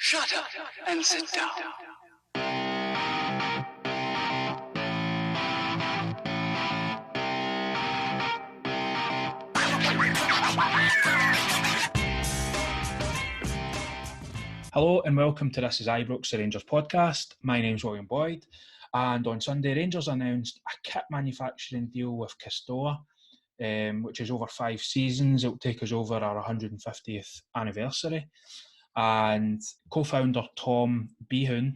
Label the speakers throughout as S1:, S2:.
S1: Shut up and sit down.
S2: Hello and welcome to This Is Ibrox, the Rangers podcast. My name's William Boyd, and on Sunday Rangers announced a kit manufacturing deal with Castore, which is over 5 seasons. It'll take us over our 150th anniversary. And co-founder Tom Beahon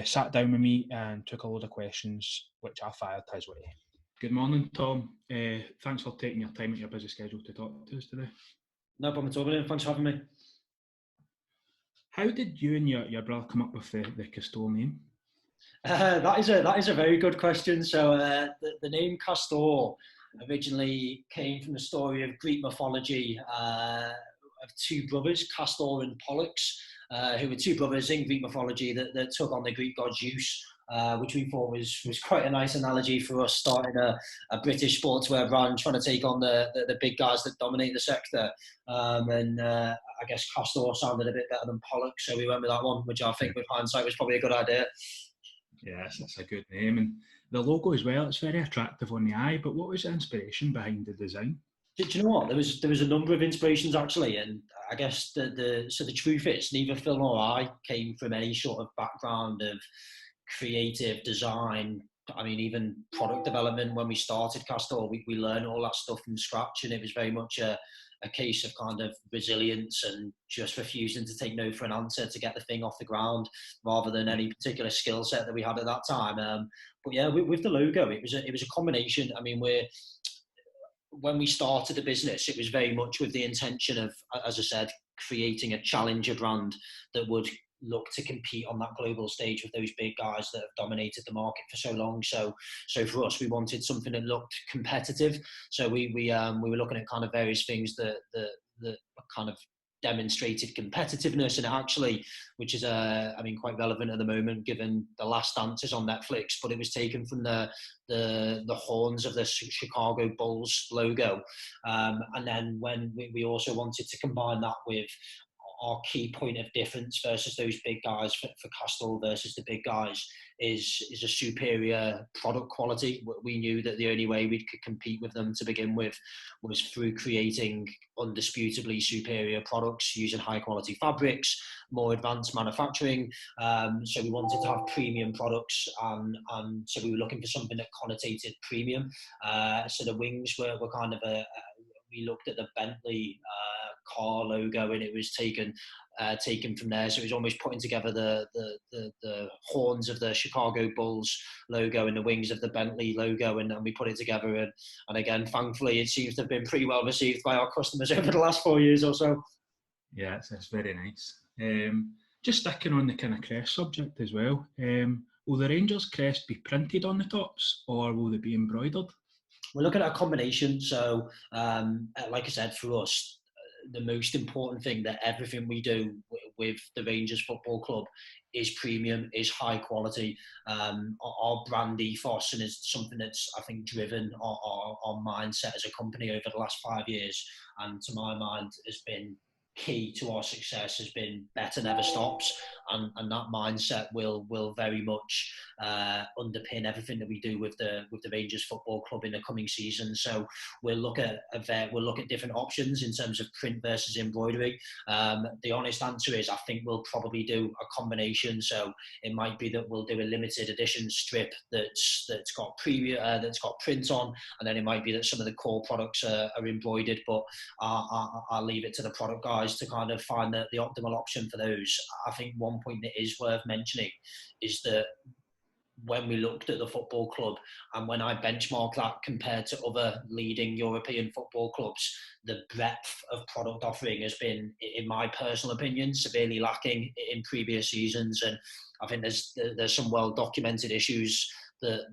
S2: sat down with me and took a load of questions, which I fired his way. Good morning, Tom. Thanks for taking your time at your busy schedule to talk to us today.
S3: No problem at all, William. Thanks for having me.
S2: How did you and your brother come up with the Castore name?
S3: That is a very good question. So the name Castore originally came from the story of Greek mythology of two brothers, Castore and Pollux, who were two brothers in Greek mythology that took on the Greek god Zeus, which we thought was quite a nice analogy for us starting a British sportswear brand, trying to take on the big guys that dominate the sector. I guess Castore sounded a bit better than Pollux, so we went with that one, which I think with hindsight was probably a good idea.
S2: Yes, that's a good name. And the logo as well, it's very attractive on the eye, but what was the inspiration behind the design?
S3: Do you know what? There was a number of inspirations actually, and I guess the truth is neither Phil nor I came from any sort of background of creative design. I mean, even product development. When we started Castore, we learned all that stuff from scratch, and it was very much a case of kind of resilience and just refusing to take no for an answer to get the thing off the ground, rather than any particular skill set that we had at that time. But yeah, with the logo, it was a combination. I mean, when we started the business, it was very much with the intention of, as I said, creating a challenger brand that would look to compete on that global stage with those big guys that have dominated the market for so long. So for us, we wanted something that looked competitive. So we were looking at kind of various things that kind of demonstrated competitiveness, and actually, which is quite relevant at the moment given The Last Dance is on Netflix, but it was taken from the horns of the Chicago Bulls logo, and then when we also wanted to combine that with our key point of difference versus those big guys for Castore versus the big guys is a superior product quality. We knew that the only way we could compete with them to begin with was through creating undisputably superior products using high quality fabrics, more advanced manufacturing. So we wanted to have premium products, and so we were looking for something that connotated premium. So the wings were kind of we looked at the Bentley car logo, and it was taken from there. So it was almost putting together the horns of the Chicago Bulls logo and the wings of the Bentley logo, and we put it together. And again, thankfully, it seems to have been pretty well received by our customers over the last 4 years or so.
S2: Yeah, it's very nice. Just sticking on the kind of crest subject as well, will the Rangers crest be printed on the tops, or will they be embroidered?
S3: We're looking at a combination. So, like I said, for us, the most important thing that everything we do with the Rangers Football Club is premium, is high quality. Our brand ethos, and is something that's, I think, driven our mindset as a company over the last 5 years, and to my mind has been key to our success, has been better never stops, and that mindset will very much underpin everything that we do with the Rangers Football Club in the coming season. So we'll look at different options in terms of print versus embroidery. The honest answer is I think we'll probably do a combination. So it might be that we'll do a limited edition strip that's got print on, and then it might be that some of the core products are embroidered, but I'll leave it to the product guys to kind of find the optimal option for those. I think one point that is worth mentioning is that when we looked at the football club, and when I benchmark that compared to other leading European football clubs, the breadth of product offering has been, in my personal opinion, severely lacking in previous seasons. And I think there's some well documented issues that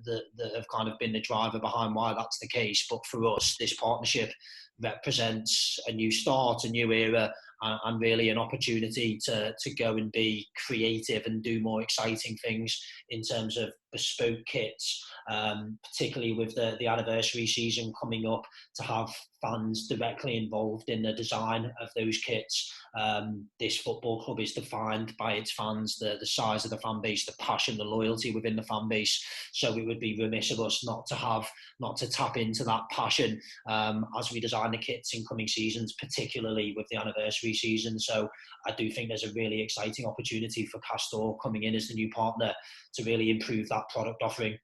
S3: have kind of been the driver behind why that's the case. But for us, this partnership represents a new start, a new era, and really an opportunity to go and be creative and do more exciting things in terms of bespoke kits, particularly with the anniversary season coming up, to have fans directly involved in the design of those kits. This football club is defined by its fans, the size of the fan base, the passion, the loyalty within the fan base. So it would be remiss of us not to tap into that passion as we design the kits in coming seasons, particularly with the anniversary season. So I do think there's a really exciting opportunity for Castore coming in as the new partner to really improve that product offering.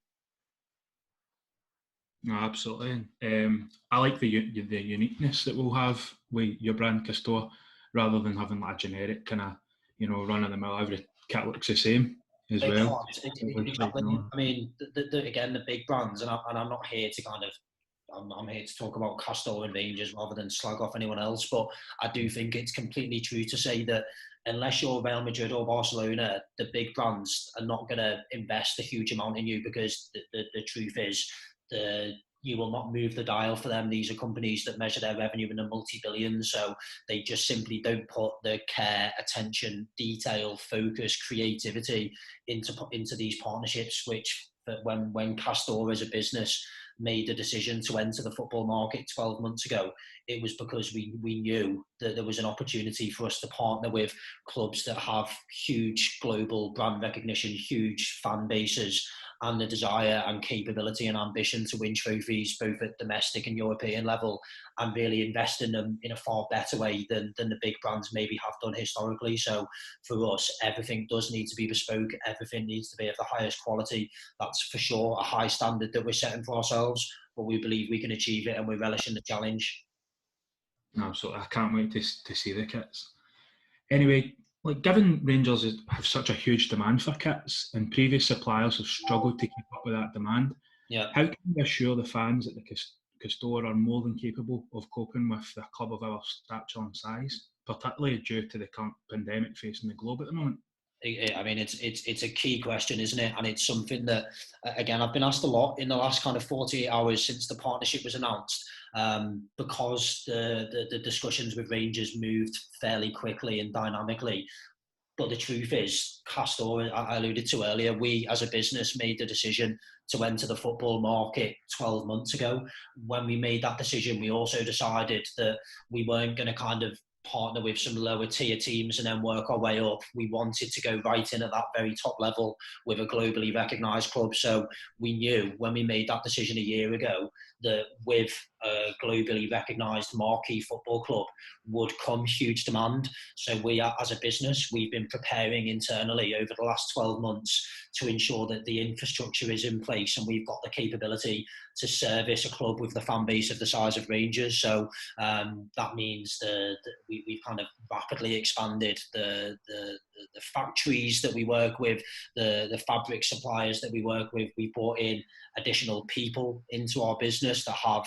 S2: No, absolutely. I like the uniqueness that we'll have with your brand Castore, rather than having like a generic kind of, run of the mill. Every kit looks the same as well.
S3: Exactly. I mean, again, the big brands, and I'm not here to I'm here to talk about Castore and Rangers rather than slag off anyone else. But I do think it's completely true to say that unless you're Real Madrid or Barcelona, the big brands are not going to invest a huge amount in you, because the truth is, you will not move the dial for them. These are companies that measure their revenue in the multi-billions, so they just simply don't put the care, attention, detail, focus, creativity into these partnerships. Which, when Castore as a business made the decision to enter the football market 12 months ago, it was because we knew that there was an opportunity for us to partner with clubs that have huge global brand recognition, huge fan bases, and the desire and capability and ambition to win trophies both at domestic and European level, and really invest in them in a far better way than the big brands maybe have done historically. So for us, everything does need to be bespoke. Everything needs to be of the highest quality. That's for sure a high standard that we're setting for ourselves, but we believe we can achieve it, and we're relishing the challenge.
S2: Absolutely. I can't wait to see the kits. Anyway, like, given Rangers have such a huge demand for kits, and previous suppliers have struggled to keep up with that demand, how can we assure the fans that the Castore are more than capable of coping with a club of our stature and size, particularly due to the current pandemic facing the globe at the moment?
S3: I mean, it's a key question, isn't it? And it's something that, again, I've been asked a lot in the last kind of 48 hours since the partnership was announced, because the discussions with Rangers moved fairly quickly and dynamically. But the truth is, Castore, I alluded to earlier, we as a business made the decision to enter the football market 12 months ago. When we made that decision, we also decided that we weren't going to kind of partner with some lower tier teams and then work our way up. We wanted to go right in at that very top level with a globally recognised club. So we knew when we made that decision a year ago that with a globally recognised marquee football club would come huge demand. So we, as a business, we've been preparing internally over the last 12 months to ensure that the infrastructure is in place and we've got the capability to service a club with the fan base of the size of Rangers. So that means we've kind of rapidly expanded the factories that we work with, the fabric suppliers that we work with. We brought in additional people into our business that have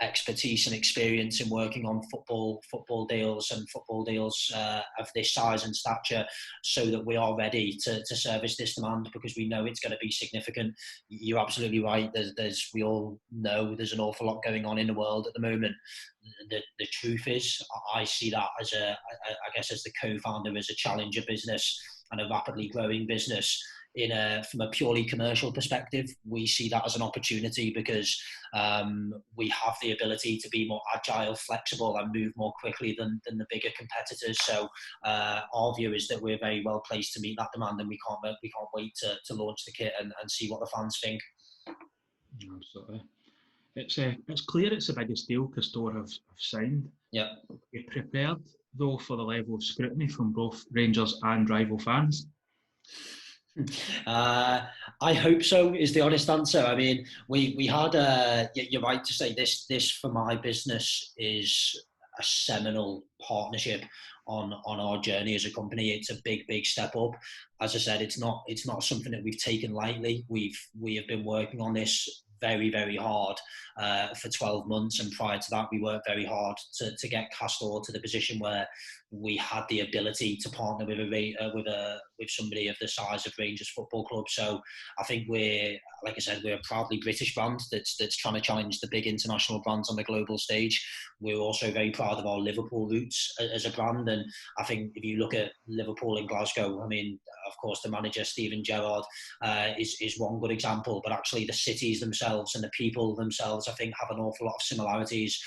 S3: expertise and experience in working on football deals of this size and stature, so that we are ready to service this demand, because we know it's going to be significant. You're absolutely right. We all know there's an awful lot going on in the world at the moment. The truth is, I see that as I guess as the co-founder, as a challenger business and a rapidly growing business. From a purely commercial perspective, we see that as an opportunity, because we have the ability to be more agile, flexible, and move more quickly than the bigger competitors. So our view is that we're very well placed to meet that demand, and we can't wait to launch the kit and see what the fans think.
S2: Absolutely. It's clear it's the biggest deal Castore have signed.
S3: Yeah.
S2: You're prepared, though, for the level of scrutiny from both Rangers and rival fans?
S3: I hope so, is the honest answer. I mean, we had you're right to say this for my business is a seminal partnership on our journey as a company. It's a big step up. As I said, it's not something that we've taken lightly. We have been working on this very hard for 12 months, and prior to that we worked very hard to get Castore to the position where we had the ability to partner with somebody of the size of Rangers Football Club. So I think we're a proudly British brand that's trying to challenge the big international brands on the global stage. We're also very proud of our Liverpool roots as a brand, and I think if you look at Liverpool and Glasgow, I mean, of course, the manager, Steven Gerrard, is one good example. But actually, the cities themselves and the people themselves, I think, have an awful lot of similarities.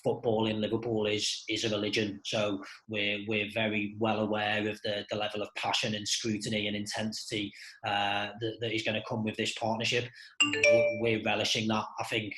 S3: Football in Liverpool is a religion, so we're very well aware of the level of passion and scrutiny and intensity that is going to come with this partnership. We're relishing that. I think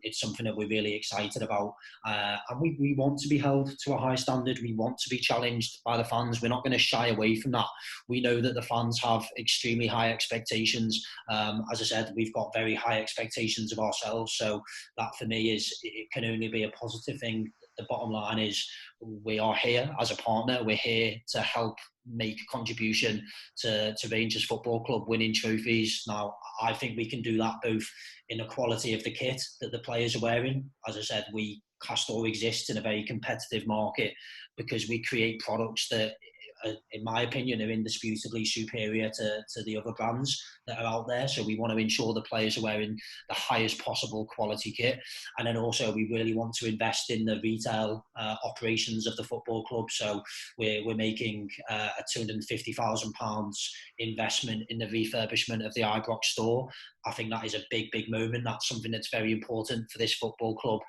S3: it's something that we're really excited about, and we want to be held to a high standard. We want to be challenged by the fans. We're not going to shy away from that. We know that the fans have extremely high expectations. As I said, we've got very high expectations of ourselves, so that for me it can only be a positive thing. The bottom line is we are here as a partner. We're here to help make a contribution to Rangers Football Club winning trophies. Now, I think we can do that both in the quality of the kit that the players are wearing. As I said, Castore exists in a very competitive market because we create products that, in my opinion, are indisputably superior to the other brands that are out there. So we want to ensure the players are wearing the highest possible quality kit. And then also we really want to invest in the retail operations of the football club. So we're making a £250,000 investment in the refurbishment of the Ibrox store. I think that is a big, big moment. That's something that's very important for this football club,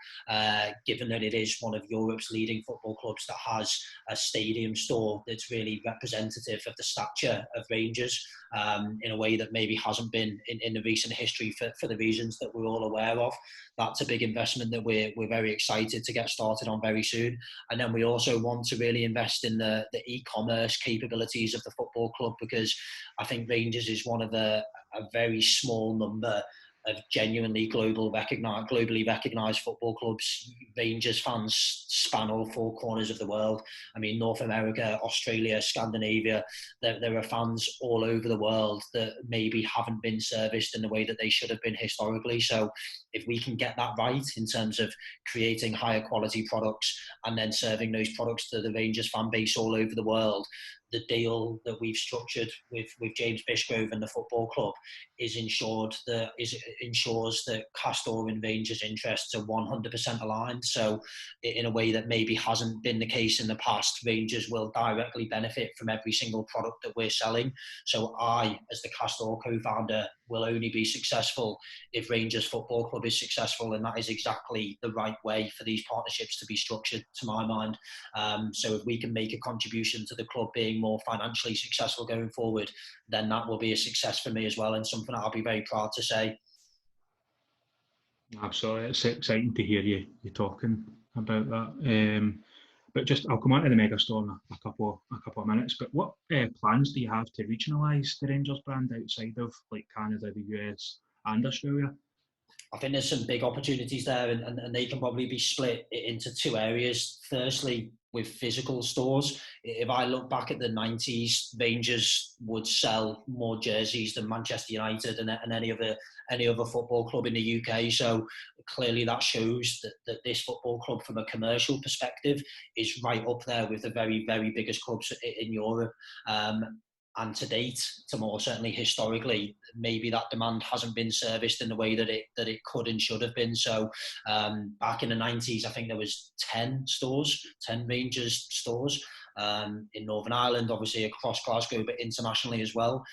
S3: given that it is one of Europe's leading football clubs that has a stadium store that's really representative of the stature of Rangers, in a way that maybe hasn't been in the recent history for the reasons that we're all aware of. That's a big investment that we're very excited to get started on very soon. And then we also want to really invest in the e-commerce capabilities of the football club, because I think Rangers is one of a very small number of genuinely globally recognised football clubs. Rangers fans span all four corners of the world. I mean, North America, Australia, Scandinavia, there are fans all over the world that maybe haven't been serviced in the way that they should have been historically. So if we can get that right in terms of creating higher quality products and then serving those products to the Rangers fan base all over the world, the deal that we've structured with James Bishgrove and the football club ensures that Castore and Rangers' interests are 100% aligned. So in a way that maybe hasn't been the case in the past, Rangers will directly benefit from every single product that we're selling. So I, as the Castore co-founder, will only be successful if Rangers Football Club is successful, and that is exactly the right way for these partnerships to be structured, to my mind. So if we can make a contribution to the club being more financially successful going forward, then that will be a success for me as well, and something that I'll be very proud to say.
S2: Absolutely, it's exciting to hear you talking about that. But just, I'll come on to the Megastore in a couple of minutes. But what plans do you have to regionalise the Rangers brand outside of like Canada, the US, and Australia?
S3: I think there's some big opportunities there, and they can probably be split into two areas. Firstly, with physical stores. If I look back at the 90s, Rangers would sell more jerseys than Manchester United and any other football club in the UK. So clearly that shows that this football club, from a commercial perspective, is right up there with the very, very biggest clubs in Europe. And to date, to more certainly historically, maybe that demand hasn't been serviced in the way that it could and should have been. So back in the 90s, I think there was 10 Rangers stores in Northern Ireland, obviously across Glasgow, but internationally as well.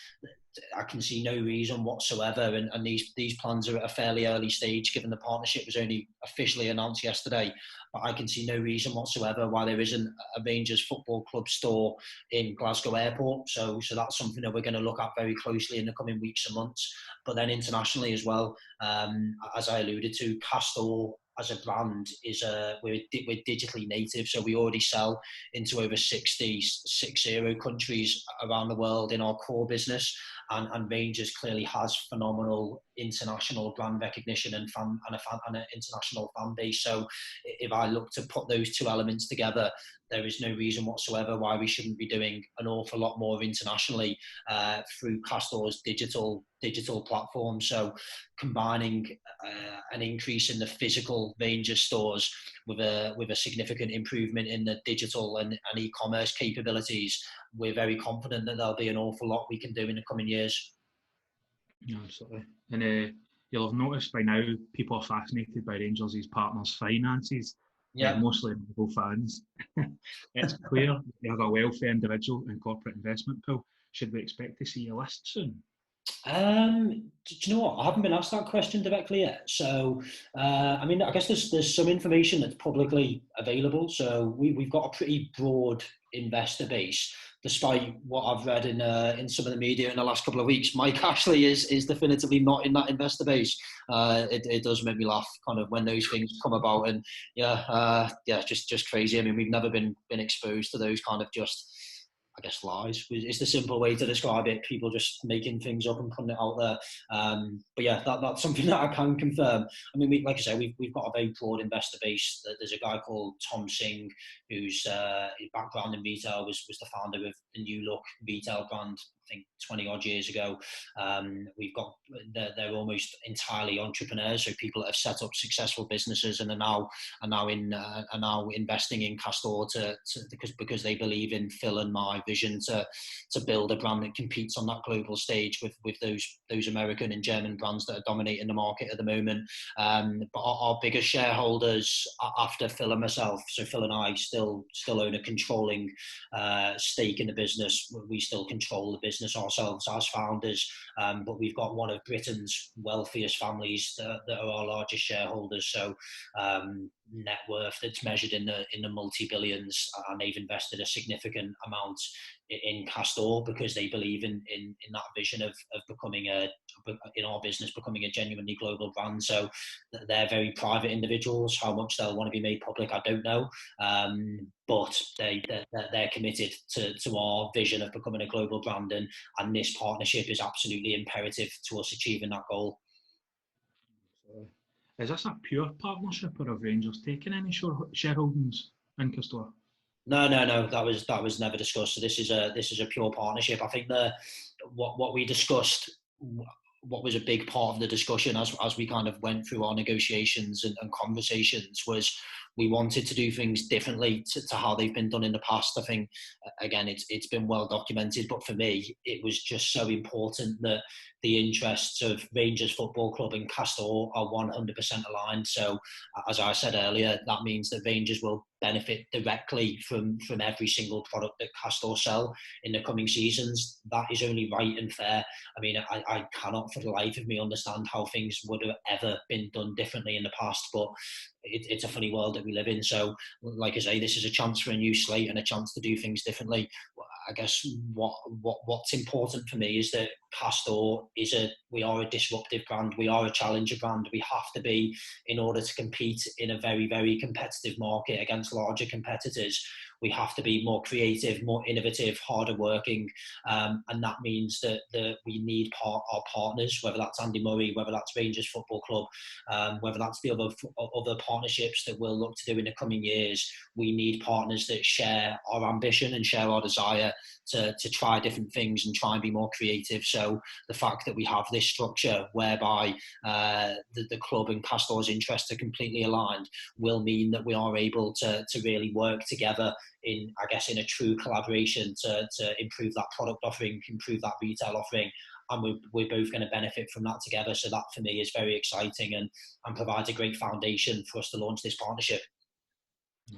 S3: I can see no reason whatsoever, and these plans are at a fairly early stage, given the partnership was only officially announced yesterday. But I can see no reason whatsoever why there isn't a Rangers Football Club store in Glasgow Airport. So that's something that we're going to look at very closely in the coming weeks and months. But then internationally as well, as I alluded to, Castore as a brand we're digitally native, so we already sell into over 60 countries around the world in our core business, and Rangers clearly has phenomenal international brand recognition and an international fan base. So if I look to put those two elements together, there is no reason whatsoever why we shouldn't be doing an awful lot more internationally through Castore's digital platform. So combining an increase in the physical Rangers stores with a significant improvement in the digital and e-commerce capabilities, we're very confident that there'll be an awful lot we can do in the coming years.
S2: Yeah, absolutely. And you'll have noticed by now people are fascinated by Rangers' partners' finances.
S3: Yeah,
S2: mostly Liverpool fans. It's clear you have a wealthy individual and corporate investment pool. should we expect to see a list soon?
S3: Do you know what? I haven't been asked that question directly yet. So, I mean, I guess there's some information that's publicly available. So we've got a pretty broad investor base, despite what I've read in some of the media in the last couple of weeks. Mike Ashley is definitively not in that investor base. It does make me laugh kind of when those things come about, and just crazy. I mean, we've never been exposed to those kind of just, I guess, lies. It's the simple way to describe it. People just making things up and putting it out there. But yeah, that's something that I can confirm. I mean, like I say, we've got a very broad investor base. There's a guy called Tom Beahon, whose background in retail was the founder of the New Look retail brand, I think 20 odd years ago. We've got, they're almost entirely entrepreneurs, so people that have set up successful businesses and are now investing in Castore because they believe in Phil and my vision to build a brand that competes on that global stage with those American and German brands that are dominating the market at the moment. But our biggest shareholders after Phil and myself, so Phil and I still own a controlling stake in the business. We still control the business ourselves as founders, but we've got one of Britain's wealthiest families that are our largest shareholders. So net worth that's measured in the multi-billions, and they've invested a significant amount in Castore because they believe in that vision of becoming in our business becoming a genuinely global brand. So they're very private individuals. How much they'll want to be made public, I don't know, but they're committed to our vision of becoming a global brand, and this partnership is absolutely imperative to us achieving that goal.
S2: Is this a pure partnership, or have Rangers taken any shareholdings in Castore?
S3: No. That was never discussed. So this is a pure partnership. I think what we discussed, what was a big part of the discussion as we kind of went through our negotiations and conversations, was we wanted to do things differently to how they've been done in the past. I think, again, it's been well documented, but for me, it was just so important that the interests of Rangers Football Club and Castore are 100% aligned. So, as I said earlier, that means that Rangers will benefit directly from every single product that Castore sell in the coming seasons. That is only right and fair. I mean, I cannot for the life of me understand how things would have ever been done differently in the past, but it's a funny world that we live in. So, like I say, this is a chance for a new slate and a chance to do things differently. I guess what's important for me is that Castore we are a disruptive brand. We are a challenger brand. We have to be, in order to compete in a very, very competitive market against larger competitors. We have to be more creative, more innovative, harder working, and that means that we need our partners, whether that's Andy Murray, whether that's Rangers Football Club, whether that's the other partnerships that we'll look to do in the coming years. We need partners that share our ambition and share our desire to try different things and try and be more creative. So the fact that we have this structure whereby the club and Castore's interests are completely aligned will mean that we are able to really work together in a true collaboration to improve that product offering, improve that retail offering, and we're both going to benefit from that together. So that for me is very exciting and provides a great foundation for us to launch this partnership.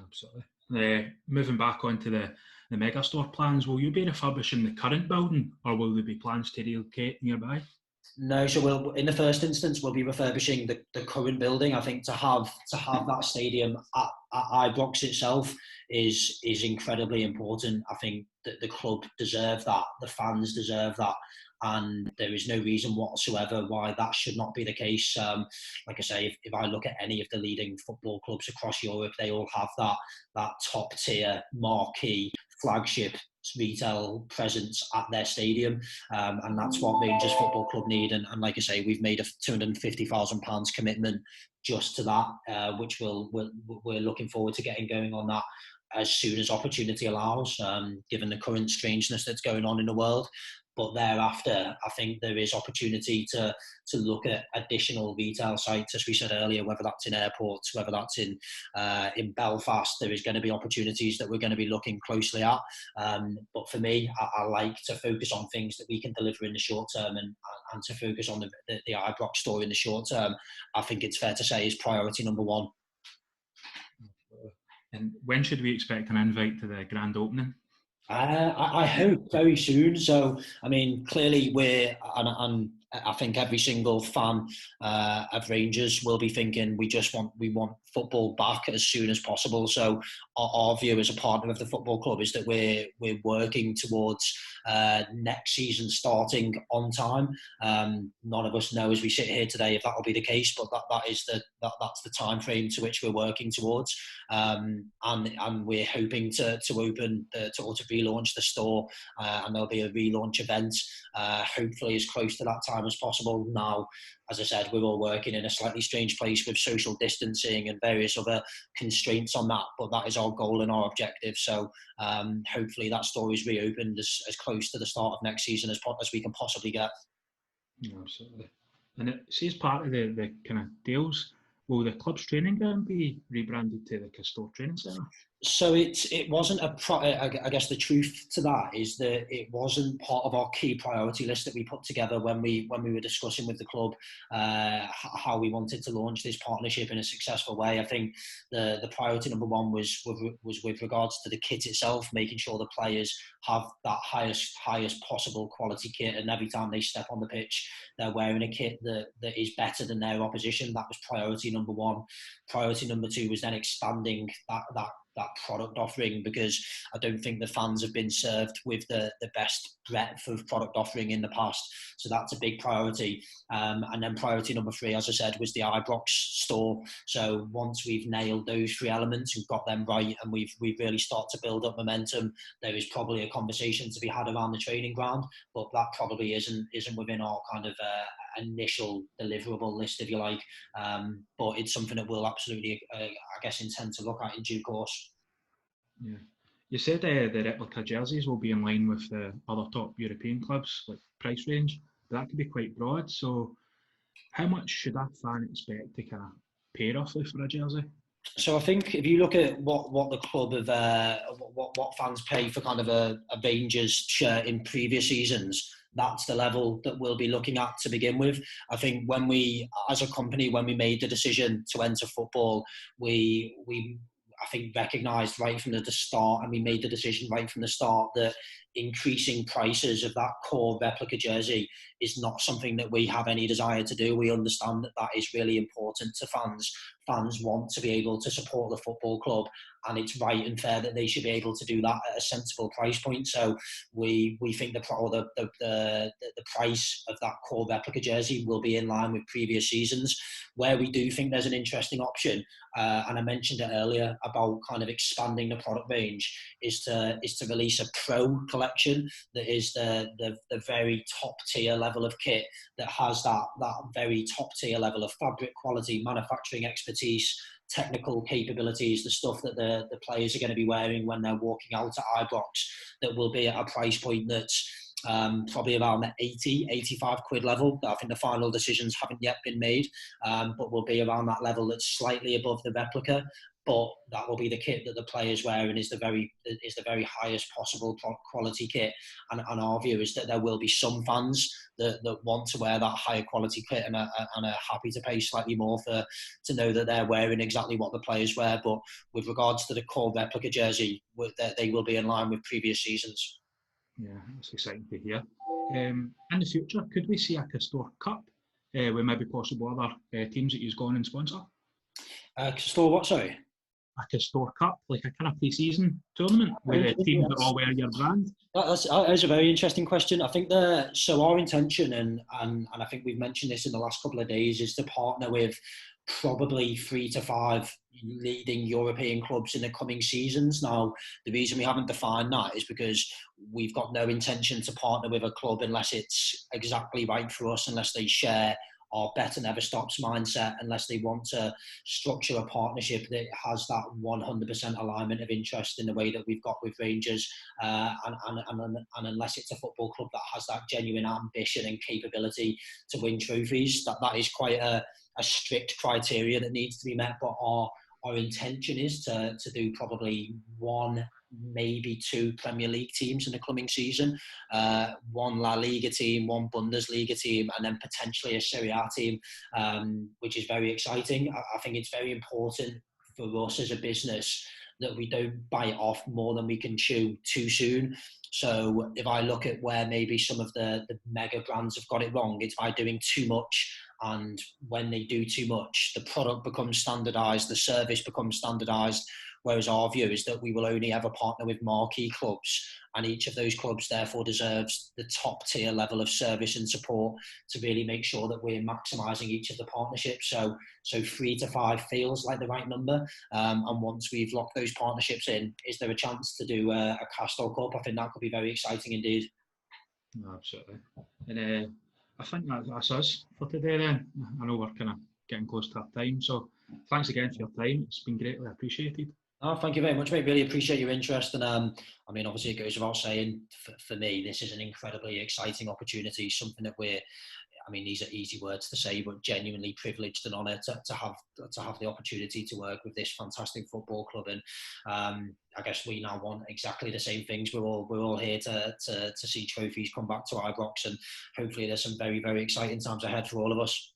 S2: Absolutely. Moving back onto the megastore plans, will you be refurbishing the current building, or will there be plans to relocate nearby?
S3: No, so in the first instance, we'll be refurbishing the current building. I think to have that stadium at Ibrox itself is incredibly important. I think that the club deserve that, the fans deserve that, and there is no reason whatsoever why that should not be the case. Like I say, if I look at any of the leading football clubs across Europe, they all have that top tier marquee flagship retail presence at their stadium, and that's what Rangers Football Club need. And like I say, we've made a £250,000 commitment just to that, which we're looking forward to getting going on that as soon as opportunity allows, given the current strangeness that's going on in the world. But thereafter, I think there is opportunity to look at additional retail sites, as we said earlier, whether that's in airports, whether that's in Belfast. There is going to be opportunities that we're going to be looking closely at. But for me, I like to focus on things that we can deliver in the short term, and to focus on the Ibrox store in the short term, I think it's fair to say is priority number one.
S2: And when should we expect an invite to the grand opening?
S3: I hope very soon. So, I mean, clearly and I think every single fan of Rangers will be thinking we want football back as soon as possible. So, our view as a partner of the football club is that we're working towards next season starting on time. None of us know as we sit here today if that will be the case, but that's the time frame to which we're working towards. And we're hoping to open to relaunch the store, and there'll be a relaunch event, hopefully as close to that time as possible. Now, as I said, we're all working in a slightly strange place with social distancing and various other constraints on that, but that is our goal and our objective. So hopefully that store is reopened as close to the start of next season as we can possibly get.
S2: Yeah, absolutely. And it says part of the kind of deals, will the club's training ground be rebranded to the Castore Training Centre?
S3: So it wasn't I guess the truth to that is that it wasn't part of our key priority list that we put together when we were discussing with the club how we wanted to launch this partnership in a successful way. I think the priority number one was with regards to the kit itself, making sure the players have that highest possible quality kit, and every time they step on the pitch, they're wearing a kit that is better than their opposition. That was priority number one. Priority number two was then expanding that product offering, because I don't think the fans have been served with the best breadth of product offering in the past. So that's a big priority. And then priority number three, as I said, was the Ibrox store. So once we've nailed those three elements and got them right, and we've really started to build up momentum, there is probably a conversation to be had around the training ground, but that probably isn't within our kind of initial deliverable list, if you like. But it's something that we'll absolutely, I guess, intend to look at in due course.
S2: Yeah. You said the replica jerseys will be in line with the other top European clubs, like price range, but that could be quite broad. So how much should a fan expect to kind of pay roughly for a jersey?
S3: So I think if you look at what the club have, what fans pay for kind of a Rangers shirt in previous seasons, that's the level that we'll be looking at to begin with. I think when we, as a company, when we made the decision to enter football, we I think recognised right from the start, and we made the decision right from the start that increasing prices of that core replica jersey is not something that we have any desire to do. We understand that that is really important to fans. Fans want to be able to support the football club, and it's right and fair that they should be able to do that at a sensible price point. So we think the price of that core replica jersey will be in line with previous seasons. Where we do think there's an interesting option, and I mentioned it earlier about kind of expanding the product range, is to release a pro collection that is the very top tier level of kit, that has that very top tier level of fabric quality, manufacturing expertise, technical capabilities, the stuff that the players are going to be wearing when they're walking out at Ibrox, that will be at a price point that's probably around the 85 quid level. I think the final decisions haven't yet been made, but will be around that level that's slightly above the replica. But that will be the kit that the players wear, and is the very highest possible quality kit. And our view is that there will be some fans that want to wear that higher quality kit and are happy to pay slightly more to know that they're wearing exactly what the players wear. But with regards to the core replica jersey, they will be in line with previous seasons.
S2: Yeah, that's exciting to hear. In the future, could we see a Castore Cup with maybe possible other teams that you've gone and sponsor?
S3: Castore, what, sorry?
S2: A Castore Cup, like a kind of pre-season tournament where the teams that all wear your brand?
S3: That's a very interesting question. I think so our intention, and I think we've mentioned this in the last couple of days, is to partner with probably 3 to 5 leading European clubs in the coming seasons. Now, the reason we haven't defined that is because we've got no intention to partner with a club unless it's exactly right for us, unless they share our better never stops mindset, unless they want to structure a partnership that has that 100% alignment of interest in the way that we've got with Rangers, and unless it's a football club that has that genuine ambition and capability to win trophies. That is quite a strict criteria that needs to be met. But our intention is to do probably 1, maybe 2 Premier League teams in the coming season, 1 La Liga team, 1 Bundesliga team, and then potentially a Serie A team, which is very exciting. I think it's very important for us as a business that we don't bite off more than we can chew too soon. So if I look at where maybe some of the mega brands have got it wrong, it's by doing too much. And when they do too much, the product becomes standardized, the service becomes standardized. Whereas our view is that we will only ever partner with marquee clubs, and each of those clubs therefore deserves the top tier level of service and support to really make sure that we're maximising each of the partnerships. So 3 to 5 feels like the right number. And once we've locked those partnerships in, is there a chance to do a Castore Cup? I think that could be very exciting indeed.
S2: Absolutely. And I think that's us for today then. I know we're kind of getting close to our time. So thanks again for your time. It's been greatly appreciated.
S3: Oh, thank you very much, mate. Really appreciate your interest. And I mean, obviously, it goes without saying, for me, this is an incredibly exciting opportunity, something that I mean, these are easy words to say, but genuinely privileged and honoured to have the opportunity to work with this fantastic football club. And I guess we now want exactly the same things. We're all here to see trophies come back to Ibrox, and hopefully there's some very, very exciting times ahead for all of us.